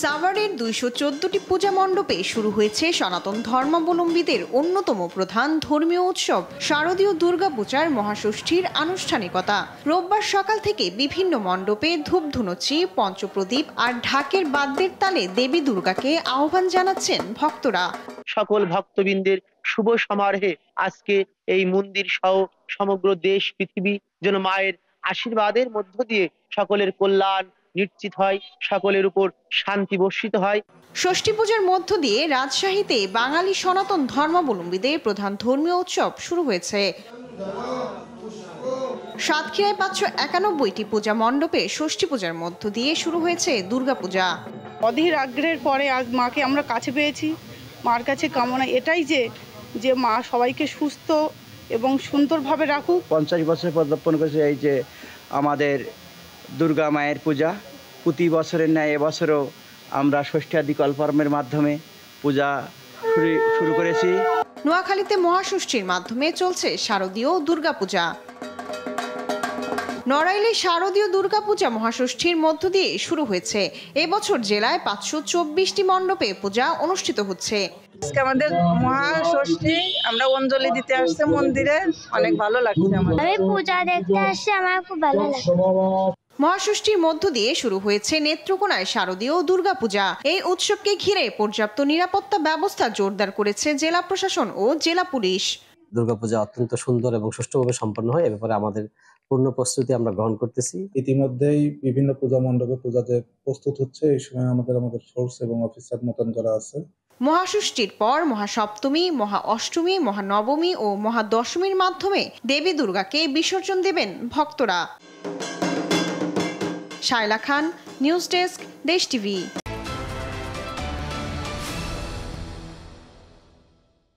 সাভারের ২১৪টি পূজা মণ্ডপে শুরু হয়েছে সনাতন ধর্মাবলম্বীদের অন্যতম প্রধান ধর্মীয় উৎসব শারদীয় দুর্গাপূজার মহাষষ্ঠীর আনুষ্ঠানিকতা। রোববার সকাল থেকে বিভিন্ন মণ্ডপে ধূপধুনুচি, পঞ্চপ্রদীপ আর ঢাকের বাদ্যের তালে দেবী দুর্গাকে আহ্বান জানাচ্ছেন ভক্তরা। সকল ভক্তবৃন্দের শুভ সমারোহে আজকে এই মন্দির সহ সমগ্র দেশ পৃথিবী যেন মায়ের আশীর্বাদের মধ্য দিয়ে সকলের কল্যাণ নিশ্চিত হয়, সকলের উপর শান্তি বর্ষিত হয়। ষষ্ঠী পূজার মধ্য দিয়ে রাজশাহীতে বাঙালি সনাতন ধর্মাবলম্বীদের প্রধান ধর্মীয় উৎসব শুরু হয়েছে। সাতক্ষীরায় ৫৯১টি পূজা মণ্ডপে ষষ্ঠী পূজার মধ্য দিয়ে শুরু হয়েছে দুর্গাপূজা। অধীর আগ্রহের পরে আজ মাকে আমরা কাছে পেয়েছি। মার কাছে কামনা এটাই যে মা সবাইকে সুস্থ এবং সুন্দরভাবে রাখুক। ৫০ বছর পদার্পণ করেছে এই যে আমাদের দুর্গা মায়ের পূজা। প্রতি বছরের ন্যায় এবছরও আমরা ষষ্ঠী আদি কল্পকর্মের মাধ্যমে পূজা শুরু করেছি। নোয়াখালীতে মহাষষ্ঠীর মাধ্যমে চলছে শারদীয় দুর্গাপূজা। নড়াইলে শারদীয় দুর্গাপূজা মহাষষ্ঠীর মধ্য দিয়ে শুরু হয়েছে। এবছর জেলায় ৫২৪টি মণ্ডপে পূজা অনুষ্ঠিত হচ্ছে। আজকে আমাদের মহাষষ্ঠী, আমরা অঞ্জলি দিতে আসছে মন্দিরে, অনেক ভালো লাগছে। আমি পূজা দেখতে আসছি, আমার খুব ভালো লাগছে। মহাষষ্ঠীর মধ্য দিয়ে শুরু হয়েছে নেত্রকোনায় শারদীয় দুর্গাপূজা। এই উৎসবকে ঘিরে পর্যাপ্ত নিরাপত্তা ব্যবস্থা জোরদার করেছে জেলা প্রশাসন ও জেলা পুলিশ। দুর্গাপূজা অত্যন্ত সুন্দর এবং সুষ্ঠুভাবে সম্পন্ন হয়, এ ব্যাপারে আমাদের পূর্ণ প্রস্তুতি আমরা গ্রহণ করতেছি। ইতিমধ্যেই বিভিন্ন পূজা মণ্ডপে পূজাতে প্রস্তুত হচ্ছে। এই সময় আমাদের ফোর্স এবং অফিসার মোতায়েন করা আছে। মহাষষ্ঠীর পর মহাসপ্তমী, মহা অষ্টমী, মহানবমী ও মহাদশমীর মাধ্যমে দেবী দুর্গাকে বিসর্জন দেবেন ভক্তরা। শায়লা খান, নিউজ ডেস্ক, দেশ টিভি।